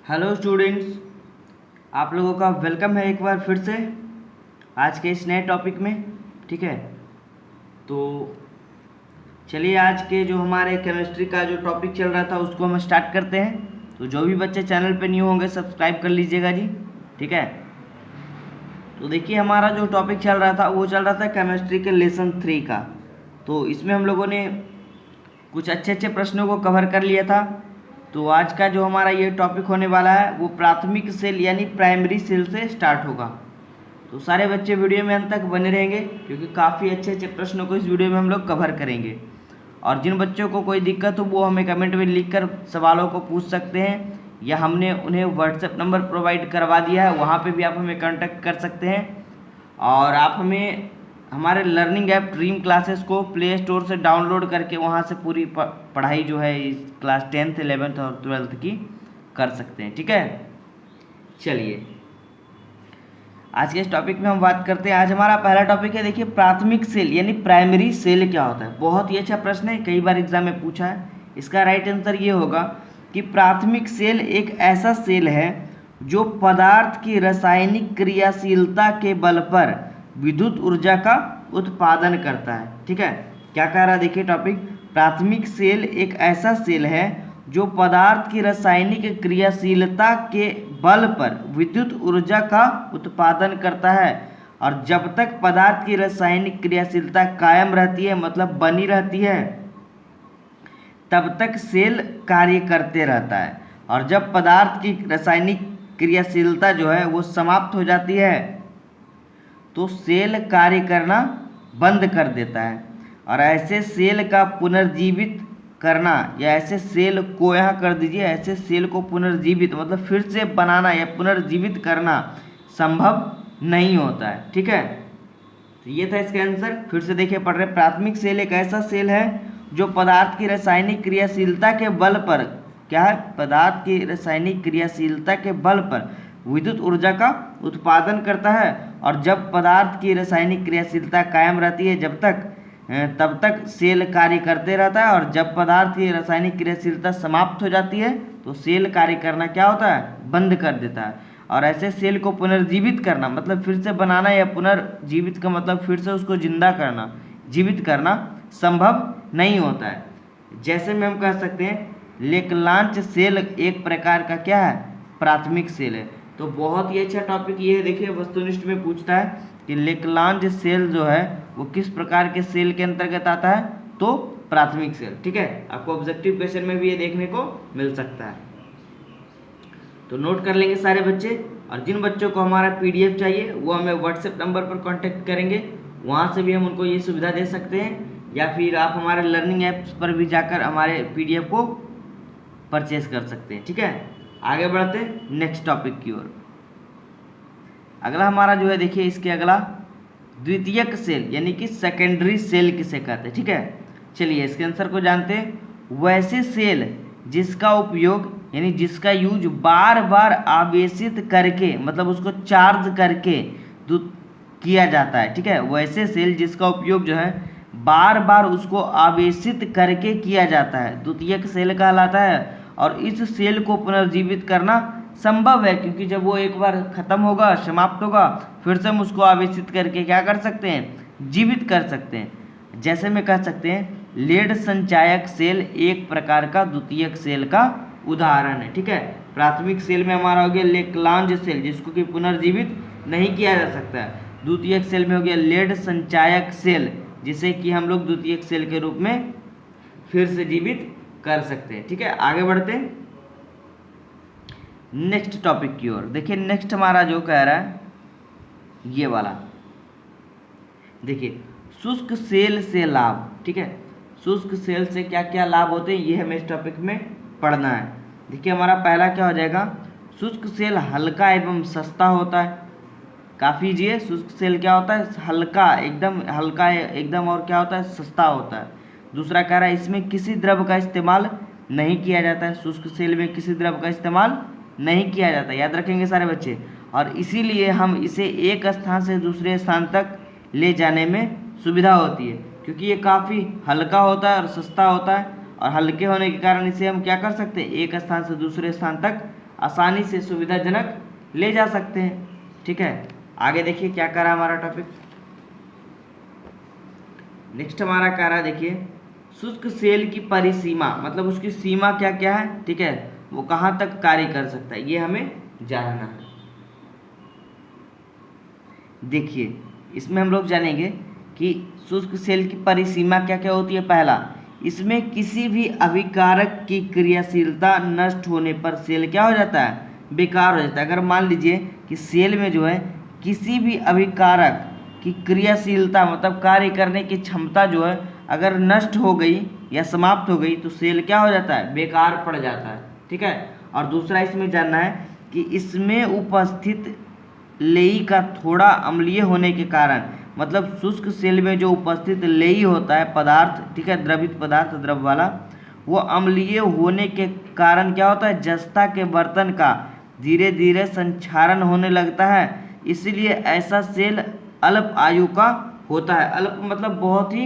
Hello students, आप लोगों का वेलकम है एक बार फिर से आज के इस नए टॉपिक में। ठीक है, तो चलिए आज के जो हमारे केमिस्ट्री का जो टॉपिक चल रहा था उसको हम स्टार्ट करते हैं। तो जो भी बच्चे चैनल पे न्यू होंगे सब्सक्राइब कर लीजिएगा जी। ठीक है, तो देखिए हमारा जो टॉपिक चल रहा था वो चल रहा था केमिस्ट्री के लेसन 3 का। तो इसमें हम लोगों ने कुछ अच्छे अच्छे प्रश्नों को कवर कर लिया था। तो आज का जो हमारा ये टॉपिक होने वाला है वो प्राथमिक सेल यानी प्राइमरी सेल से स्टार्ट होगा। तो सारे बच्चे वीडियो में अंत तक बने रहेंगे क्योंकि काफ़ी अच्छे अच्छे प्रश्नों को इस वीडियो में हम लोग कवर करेंगे। और जिन बच्चों को कोई दिक्कत हो वो हमें कमेंट में लिखकर सवालों को पूछ सकते हैं, या हमने उन्हें व्हाट्सएप नंबर प्रोवाइड करवा दिया है, वहाँ पे भी आप हमें कांटेक्ट कर सकते हैं। और आप हमें हमारे लर्निंग ऐप ड्रीम क्लासेस को प्ले स्टोर से डाउनलोड करके वहाँ से पूरी पढ़ाई जो है इस क्लास 10th 11th और 12th की कर सकते हैं। ठीक है, चलिए आज के इस टॉपिक में हम बात करते हैं। आज हमारा पहला टॉपिक है, देखिए प्राथमिक सेल यानी प्राइमरी सेल क्या होता है। बहुत ही अच्छा प्रश्न है, कई बार एग्जाम में पूछा है। इसका राइट आंसर ये होगा कि प्राथमिक सेल एक ऐसा सेल है जो पदार्थ की रासायनिक क्रियाशीलता के बल पर विद्युत ऊर्जा का उत्पादन करता है। ठीक है, क्या कह रहा है देखिए टॉपिक, प्राथमिक सेल एक ऐसा सेल है जो पदार्थ की रासायनिक क्रियाशीलता के बल पर विद्युत ऊर्जा का उत्पादन करता है। और जब तक पदार्थ की रासायनिक क्रियाशीलता कायम रहती है, मतलब बनी रहती है, तब तक सेल कार्य करते रहता है। और जब पदार्थ की रासायनिक क्रियाशीलता जो है वो समाप्त हो जाती है तो सेल कार्य करना बंद कर देता है। और ऐसे सेल का पुनर्जीवित करना, या ऐसे सेल को यहाँ कर दीजिए, ऐसे सेल को पुनर्जीवित मतलब फिर से बनाना या पुनर्जीवित करना संभव नहीं होता है। ठीक है, तो ये था इसका आंसर। फिर से देखिए पढ़ रहे, प्राथमिक सेल एक ऐसा सेल है जो पदार्थ की रासायनिक क्रियाशीलता के बल पर, क्या है, पदार्थ की रासायनिक क्रियाशीलता के बल पर विद्युत ऊर्जा का उत्पादन करता है। और जब पदार्थ की रासायनिक क्रियाशीलता कायम रहती है तब तक सेल कार्य करते रहता है। और जब पदार्थ की रासायनिक क्रियाशीलता समाप्त हो जाती है तो सेल कार्य करना क्या होता है, बंद कर देता है। और ऐसे सेल को पुनर्जीवित करना मतलब फिर से बनाना, या पुनर्जीवित का मतलब फिर से उसको जिंदा करना, जीवित करना संभव नहीं होता है। जैसे में हम कह सकते हैं लेक्लांच सेल एक प्रकार का क्या है, प्राथमिक सेल है। तो बहुत ही अच्छा टॉपिक ये है। देखिए वस्तुनिष्ठ में पूछता है कि लेक्लांच सेल जो है वो किस प्रकार के सेल के अंतर्गत आता है, तो प्राथमिक सेल। ठीक है, आपको ऑब्जेक्टिव क्वेश्चन में भी ये देखने को मिल सकता है, तो नोट कर लेंगे सारे बच्चे। और जिन बच्चों को हमारा पीडीएफ चाहिए वो हमें व्हाट्सएप नंबर पर कांटेक्ट करेंगे, वहाँ से भी हम उनको ये सुविधा दे सकते हैं, या फिर आप हमारे लर्निंग ऐप्स पर भी जाकर हमारे पीडीएफ को परचेज कर सकते हैं। ठीक है, आगे बढ़ते हैं नेक्स्ट टॉपिक की ओर। अगला हमारा जो है, देखिए इसके अगला द्वितीयक सेल यानी कि सेकेंडरी सेल किसे कहते हैं। ठीक है, चलिए इसके आंसर को जानते हैं। वैसे सेल जिसका उपयोग यानी जिसका यूज बार बार आवेशित करके, मतलब उसको चार्ज करके किया जाता है। ठीक है, वैसे सेल जिसका उपयोग जो है बार बार उसको आवेशित करके किया जाता है द्वितीयक सेल कहलाता है। और इस सेल को पुनर्जीवित करना संभव है, क्योंकि जब वो एक बार खत्म होगा, समाप्त होगा, फिर से हम उसको आवेशित करके क्या कर सकते हैं, जीवित कर सकते हैं। जैसे में कह सकते हैं लेड संचायक सेल एक प्रकार का द्वितीयक सेल का उदाहरण है। ठीक है, प्राथमिक सेल में हमारा हो गया लेक्लांज सेल जिसको कि पुनर्जीवित नहीं किया जा सकता है। द्वितीयक सेल में हो गया लेड संचायक सेल जिसे कि हम लोग द्वितीयक सेल के रूप में फिर से जीवित कर सकते हैं। ठीक है, आगे बढ़ते हैं नेक्स्ट टॉपिक की ओर। देखिए नेक्स्ट हमारा जो कह रहा है ये वाला, देखिए शुष्क सेल से लाभ। ठीक है, शुष्क सेल से क्या क्या लाभ होते हैं ये हमें इस टॉपिक में पढ़ना है। देखिए हमारा पहला क्या हो जाएगा, शुष्क सेल हल्का एवं सस्ता होता है। काफी लीजिए, शुष्क सेल क्या होता है, हल्का एकदम, और क्या होता है, सस्ता होता है। दूसरा कह रहा है इसमें किसी द्रव का इस्तेमाल नहीं किया जाता है। शुष्क सेल में किसी द्रव का इस्तेमाल नहीं किया जाता, याद रखेंगे सारे बच्चे। और इसीलिए हम इसे एक स्थान से दूसरे स्थान तक ले जाने में सुविधा होती है, क्योंकि ये काफ़ी हल्का होता है और सस्ता होता है। और हल्के होने के कारण इसे हम क्या कर सकते हैं, एक स्थान से दूसरे स्थान तक आसानी से सुविधाजनक ले जा सकते हैं। ठीक है, आगे देखिए क्या कह रहा है हमारा टॉपिक। नेक्स्ट हमारा कह रहा है, देखिए शुष्क सेल की परिसीमा, मतलब उसकी सीमा क्या क्या है। ठीक है, वो कहाँ तक कार्य कर सकता है, ये हमें जानना है। देखिए इसमें हम लोग जानेंगे कि शुष्क सेल की परिसीमा क्या क्या होती है। पहला, इसमें किसी भी अभिकारक की क्रियाशीलता नष्ट होने पर सेल क्या हो जाता है, बेकार हो जाता है। अगर मान लीजिए कि सेल में जो है किसी भी अभिकारक की क्रियाशीलता, मतलब कार्य करने की क्षमता जो है अगर नष्ट हो गई या समाप्त हो गई तो सेल क्या हो जाता है, बेकार पड़ जाता है। ठीक है, और दूसरा इसमें जानना है कि इसमें उपस्थित लेई का थोड़ा अम्लीय होने के कारण, मतलब शुष्क सेल में जो उपस्थित लेई होता है पदार्थ, ठीक है, द्रवित पदार्थ, द्रव वाला, वो अम्लीय होने के कारण क्या होता है, जस्ता के बर्तन का धीरे धीरे संक्षारण होने लगता है। इसलिए ऐसा सेल अल्प आयु का होता है। अल्प मतलब बहुत ही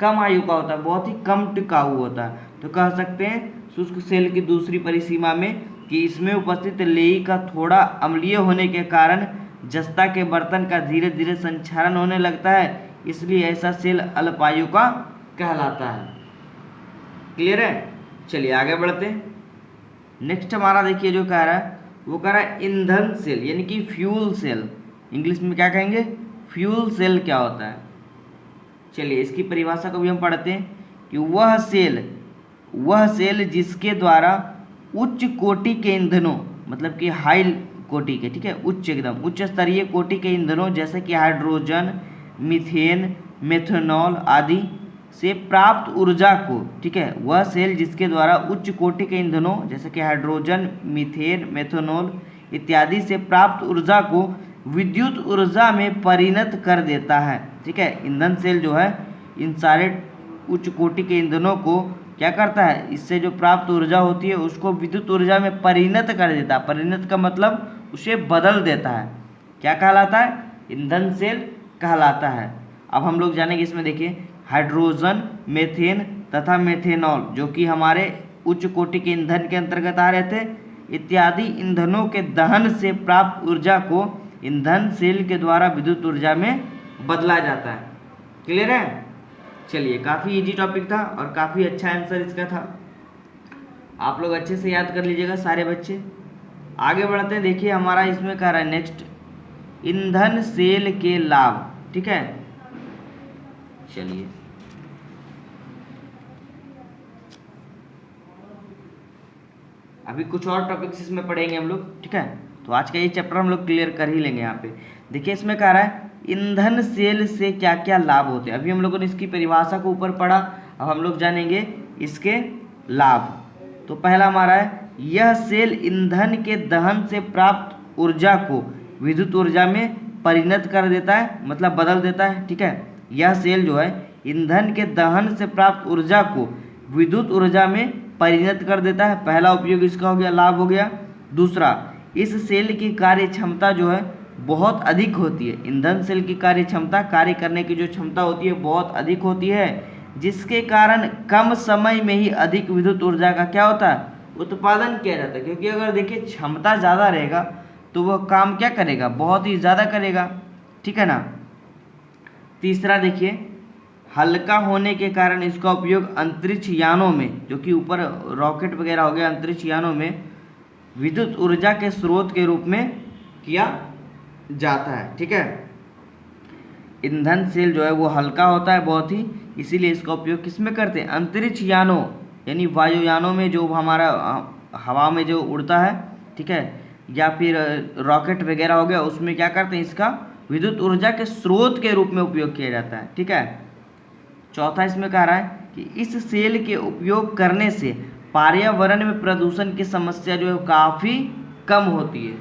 कम आयु का होता है, बहुत ही कम टिकाऊ होता है। तो कह सकते हैं शुष्क सेल की दूसरी परिसीमा में कि इसमें उपस्थित लेई का थोड़ा अम्लीय होने के कारण जस्ता के बर्तन का धीरे धीरे संक्षारण होने लगता है, इसलिए ऐसा सेल अल्पायु का कहलाता है। क्लियर है, चलिए आगे बढ़ते हैं। नेक्स्ट हमारा देखिए जो कह रहा है, वो कह रहा है ईंधन सेल, यानी कि फ्यूल सेल। इंग्लिश में क्या कहेंगे, फ्यूल सेल क्या होता है। चलिए इसकी परिभाषा को भी हम पढ़ते हैं कि वह सेल जिसके द्वारा उच्च कोटि के ईंधनों, मतलब कि हाई कोटि के, ठीक है, उच्च एकदम उच्च स्तरीय कोटि के ईंधनों जैसे कि हाइड्रोजन, मीथेन, मेथनॉल आदि से प्राप्त ऊर्जा को, ठीक है, वह सेल जिसके द्वारा उच्च कोटि के ईंधनों जैसे कि हाइड्रोजन, मीथेन, मेथनॉल इत्यादि से प्राप्त ऊर्जा को विद्युत ऊर्जा में परिणत कर देता है। ठीक है, ईंधन सेल जो है इन सारे उच्च कोटि के ईंधनों को क्या करता है, इससे जो प्राप्त ऊर्जा होती है उसको विद्युत ऊर्जा में परिणत कर देता है। परिणत का मतलब उसे बदल देता है। क्या कहलाता है, ईंधन सेल कहलाता है। अब हम लोग जानेंगे इसमें, देखिए हाइड्रोजन, मेथेन तथा मेथेनॉल जो कि हमारे उच्च कोटि के ईंधन के अंतर्गत आ रहे थे, इत्यादि ईंधनों के दहन से प्राप्त ऊर्जा को ईंधन सेल के द्वारा विद्युत ऊर्जा में बदला जाता है। क्लियर है, चलिए काफ़ी इजी टॉपिक था और काफ़ी अच्छा आंसर इसका था। आप लोग अच्छे से याद कर लीजिएगा सारे बच्चे। आगे बढ़ते हैं, देखिए हमारा इसमें कह रहा है नेक्स्ट, ईंधन सेल के लाभ। ठीक है, चलिए अभी कुछ और टॉपिक्स इसमें पढ़ेंगे हम लोग। ठीक है, तो आज का ये चैप्टर हम लोग क्लियर कर ही लेंगे। यहाँ पे देखिए इसमें कह रहा है ईंधन सेल से क्या क्या लाभ होते हैं। अभी हम लोगों ने इसकी परिभाषा को ऊपर पढ़ा, अब हम लोग जानेंगे इसके लाभ। तो पहला हमारा है, यह सेल ईंधन के दहन से प्राप्त ऊर्जा को विद्युत ऊर्जा में परिणत कर देता है, मतलब बदल देता है। ठीक है, यह सेल जो है ईंधन के दहन से प्राप्त ऊर्जा को विद्युत ऊर्जा में परिणत कर देता है। पहला उपयोग इसका हो गया, लाभ हो गया। दूसरा, इस सेल की कार्य क्षमता जो है बहुत अधिक होती है। ईंधन सेल की कार्य क्षमता, कार्य करने की जो क्षमता होती है बहुत अधिक होती है, जिसके कारण कम समय में ही अधिक विद्युत ऊर्जा का क्या होता है, उत्पादन किया जाता है। क्योंकि अगर देखिए क्षमता ज़्यादा रहेगा तो वह काम क्या करेगा, बहुत ही ज़्यादा करेगा। ठीक है ना। तीसरा देखिए, हल्का होने के कारण इसका उपयोग अंतरिक्ष यानों में, जो कि ऊपर रॉकेट वगैरह हो गया, अंतरिक्ष यानों में विद्युत ऊर्जा के स्रोत के रूप में किया जाता है। ठीक है, ईंधन सेल जो है वो हल्का होता है बहुत ही, इसीलिए इसका उपयोग किस में करते हैं, अंतरिक्ष यानों यानी वायुयानों में, जो हमारा हवा में जो उड़ता है, ठीक है, या फिर रॉकेट वगैरह हो गया, उसमें क्या करते हैं, इसका विद्युत ऊर्जा के स्रोत के रूप में उपयोग किया जाता है। ठीक है। चौथा इसमें कह रहा है कि इस सेल के उपयोग करने से पर्यावरण में प्रदूषण की समस्या जो है काफ़ी कम होती है।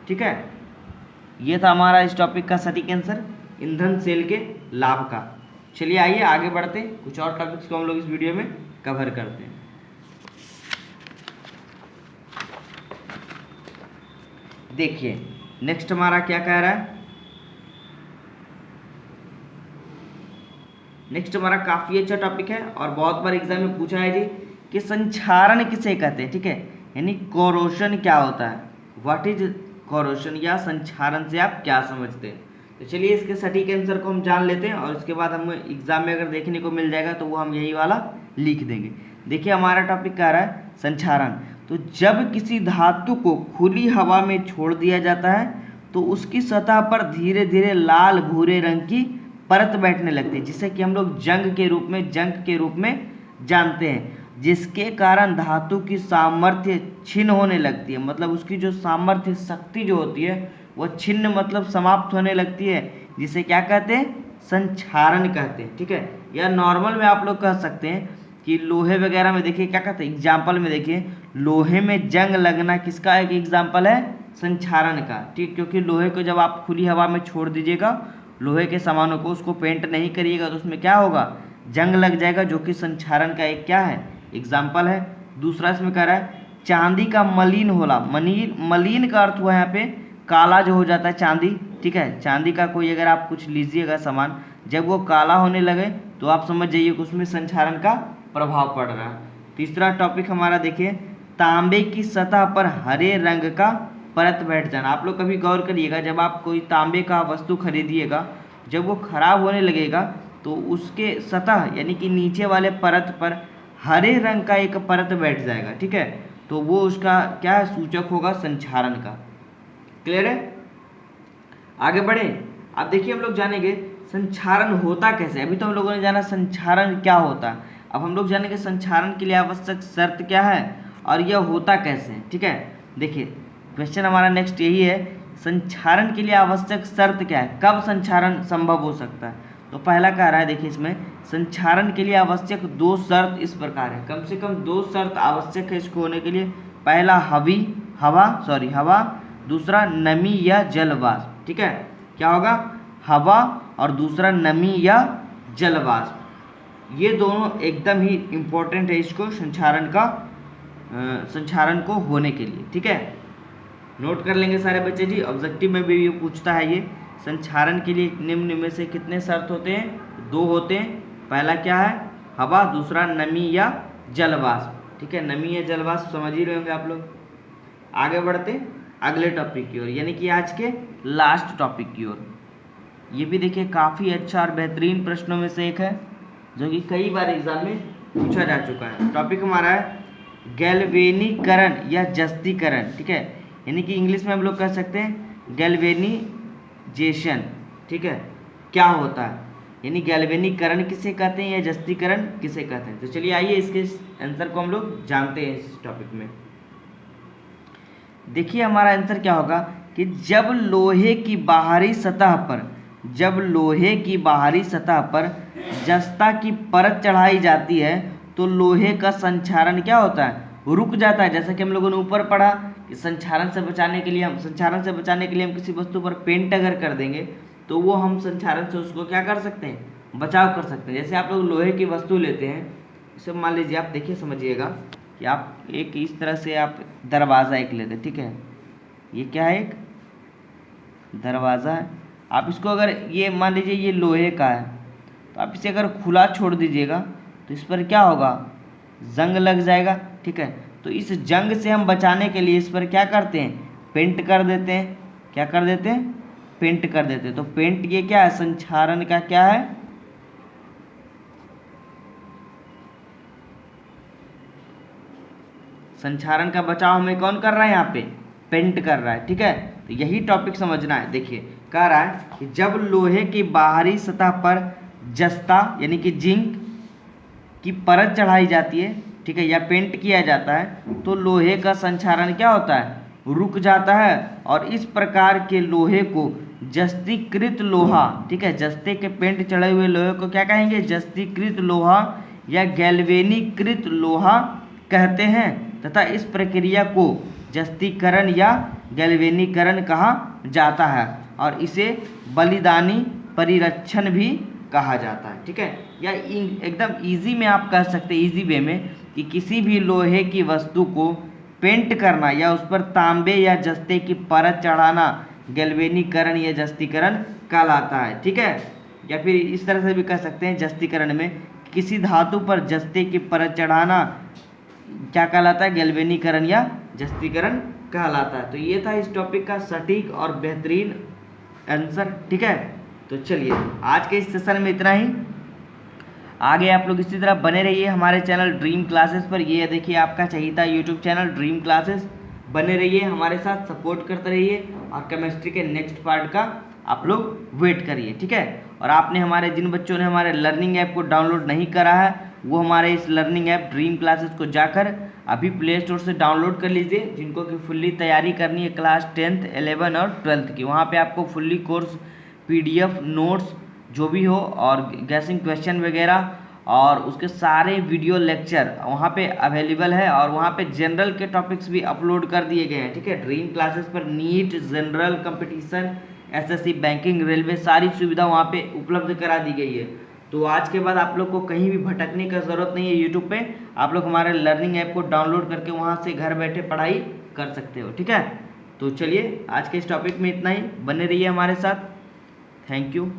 ठीक है, ये था हमारा इस टॉपिक का सटीक आंसर, ईंधन सेल के लाभ का। चलिए आइए आगे बढ़ते हैं, कुछ और टॉपिक्स को हम लोग इस वीडियो में कवर करते हैं। देखिए नेक्स्ट हमारा क्या कह रहा है, नेक्स्ट हमारा काफ़ी अच्छा टॉपिक है और बहुत बार एग्जाम में पूछा है जी कि संक्षारण किसे कहते हैं। ठीक है, यानी कोरोशन क्या होता है, व्हाट इज कोरोशन, या संक्षारण से आप क्या समझते हैं। तो चलिए इसके सटीक आंसर को हम जान लेते हैं और उसके बाद हमें एग्जाम में अगर देखने को मिल जाएगा तो वो हम यही वाला लिख देंगे। देखिए हमारा टॉपिक क्या रहा है, संक्षारण। तो जब किसी धातु को खुली हवा में छोड़ दिया जाता है तो उसकी सतह पर धीरे धीरे लाल भूरे रंग की परत बैठने लगती है, जिसे कि हम लोग जंग के रूप में जानते हैं, जिसके कारण धातु की सामर्थ्य छिन्न होने लगती है। मतलब उसकी जो सामर्थ्य शक्ति जो होती है वह छिन्न मतलब समाप्त होने लगती है, जिसे क्या कहते हैं, संक्षारण कहते हैं। ठीक है, या नॉर्मल में आप लोग कह सकते हैं कि लोहे वगैरह में देखिए क्या कहते हैं, एग्जाम्पल में देखिए लोहे में जंग लगना किसका एक एग्जाम्पल है, संक्षारण का। ठीक, क्योंकि लोहे को जब आप खुली हवा में छोड़ दीजिएगा, लोहे के सामानों को, उसको पेंट नहीं करिएगा तो उसमें क्या होगा, जंग लग जाएगा, जो कि संक्षारण का एक क्या है, एग्जाम्पल है। दूसरा इसमें कह रहा है चांदी का मलिन होला, मलिन का अर्थ हुआ यहाँ पे काला जो हो जाता है चांदी। ठीक है, चांदी का कोई अगर आप कुछ लीजिएगा सामान, जब वो काला होने लगे तो आप समझ जाइए कि उसमें संक्षारण का प्रभाव पड़ रहा है। तीसरा टॉपिक हमारा देखिए तांबे की सतह पर हरे रंग का परत बैठ जाना। आप लोग कभी गौर करिएगा, जब आप कोई तांबे का वस्तु खरीदिएगा, जब वो खराब होने लगेगा तो उसके सतह यानी कि नीचे वाले परत पर हरे रंग का एक परत बैठ जाएगा। ठीक है, तो वो उसका क्या है, सूचक होगा संक्षारण का। क्लियर है, आगे बढ़े। अब देखिए हम लोग जानेंगे संक्षारण होता कैसे। अभी तो हम लोगों ने जाना संक्षारण क्या होता है, अब हम लोग जानेंगे संक्षारण के लिए आवश्यक शर्त क्या है और यह होता कैसे है। ठीक है, देखिए क्वेश्चन हमारा नेक्स्ट यही है, संक्षारण के लिए आवश्यक शर्त क्या है, कब संक्षारण संभव हो सकता है। तो पहला कह रहा है, देखिए इसमें संक्षारण के लिए आवश्यक दो शर्त इस प्रकार है, कम से कम दो शर्त आवश्यक है इसको होने के लिए। पहला हवा, दूसरा नमी या जलवाष्प। ठीक है, क्या होगा, हवा और दूसरा नमी या जलवाष्प, ये दोनों एकदम ही इम्पोर्टेंट है इसको संक्षारण को होने के लिए। ठीक है, नोट कर लेंगे सारे बच्चे जी, ऑब्जेक्टिव में भी ये पूछता है, ये संक्षारण के लिए निम्न में से कितने शर्त होते हैं, दो होते हैं। पहला क्या है, हवा, दूसरा नमी या जलवाष्प। ठीक है, नमी या जलवाष्प समझ ही रहे होंगे आप लोग। आगे बढ़ते अगले टॉपिक की ओर, यानी कि आज के लास्ट टॉपिक की ओर। ये भी देखिए काफ़ी अच्छा और बेहतरीन प्रश्नों में से एक है, जो कि कई बार एग्जाम में पूछा जा चुका है। टॉपिक हमारा है गैल्वेनीकरण या जस्तीकरण। ठीक है, यानी कि इंग्लिश में हम लोग कह सकते हैं गैल्वेनाइजेशन। ठीक है, क्या होता है, यानी गैल्वेनीकरण किसे कहते हैं या जस्तीकरण किसे कहते हैं। तो चलिए आइए इसके आंसर को हम लोग जानते हैं इस टॉपिक में। देखिए हमारा आंसर क्या होगा कि जब लोहे की बाहरी सतह पर जस्ता की परत चढ़ाई जाती है तो लोहे का संक्षारण क्या होता है, रुक जाता है। जैसा कि हम लोगों ने ऊपर पढ़ा कि संक्षारण से बचाने के लिए हम किसी वस्तु पर पेंट अगर कर देंगे तो वो हम संक्षारण से उसको क्या कर सकते हैं, बचाव कर सकते हैं। जैसे आप लोग लोहे की वस्तु लेते हैं, इसे मान लीजिए आप देखिए समझिएगा कि आप एक इस तरह से आप दरवाज़ा एक लेते हैं। ठीक है, ये क्या है, एक दरवाज़ा है। आप इसको अगर ये मान लीजिए ये लोहे का है, तो आप इसे अगर खुला छोड़ दीजिएगा तो इस पर क्या होगा, जंग लग जाएगा। ठीक है, तो इस जंग से हम बचाने के लिए इस पर क्या करते हैं, पेंट कर देते हैं। क्या कर देते हैं, पेंट कर देते हैं। तो पेंट ये क्या है, संक्षारण का क्या है, संक्षारण का बचाव हमें कौन कर रहा है, यहाँ पे पेंट कर रहा है। ठीक है, तो यही टॉपिक समझना है। देखिए कह रहा है कि जब लोहे की बाहरी सतह पर जस्ता यानी कि जिंक की परत चढ़ाई जाती है, ठीक है, या पेंट किया जाता है तो लोहे का संक्षारण क्या होता है, रुक जाता है। और इस प्रकार के लोहे को जस्तीकृत लोहा, ठीक है, जस्ते के पेंट चढ़े हुए लोहे को क्या कहेंगे, जस्तीकृत लोहा या गैल्वेनीकृत लोहा कहते हैं, तथा इस प्रक्रिया को जस्तीकरण या गैल्वेनीकरण कहा जाता है और इसे बलिदानी परिरक्षण भी कहा जाता है। ठीक है, या एकदम इजी में आप कह सकते हैं, इजी वे में, कि किसी भी लोहे की वस्तु को पेंट करना या उस पर तांबे या जस्ते की परत चढ़ाना गैल्वेनीकरण या जस्तीकरण कहलाता है। ठीक है, या फिर इस तरह से भी कह सकते हैं जस्तीकरण में, किसी धातु पर जस्ते की परत चढ़ाना क्या कहलाता है, गैल्वेनीकरण या जस्तीकरण कहलाता है। तो ये था इस टॉपिक का सटीक और बेहतरीन आंसर, ठीक है। तो चलिए आज के इस सेशन में इतना ही। आगे आप लोग इसी तरह बने रहिए हमारे चैनल ड्रीम क्लासेस पर। ये देखिए आपका चहीता यूट्यूब चैनल ड्रीम क्लासेस, बने रहिए हमारे साथ, सपोर्ट करते रहिए और केमिस्ट्री के नेक्स्ट पार्ट का आप लोग वेट करिए, ठीक है। और आपने हमारे जिन बच्चों ने हमारे लर्निंग ऐप को डाउनलोड नहीं करा है वो हमारे इस लर्निंग ऐप ड्रीम क्लासेस को जाकर अभी प्ले स्टोर से डाउनलोड कर लीजिए। जिनको कि फुल्ली तैयारी करनी है क्लास 10th 11 और 12th की, वहाँ पे आपको फुल्ली कोर्स PDF नोट्स जो भी हो और गैसिंग क्वेश्चन वगैरह और उसके सारे वीडियो लेक्चर वहाँ पे अवेलेबल है। और वहाँ पे जनरल के टॉपिक्स भी अपलोड कर दिए गए हैं, ठीक है। ड्रीम क्लासेस पर NEET, general competition, SSC, banking, railway सारी सुविधा वहाँ पे उपलब्ध करा दी गई है। तो आज के बाद आप लोग को कहीं भी भटकने का ज़रूरत नहीं है। यूट्यूब पे आप लोग हमारे लर्निंग ऐप को डाउनलोड करके वहाँ से घर बैठे पढ़ाई कर सकते हो, ठीक है। तो चलिए आज के इस टॉपिक में इतना ही, बने रहिए हमारे साथ। Thank you.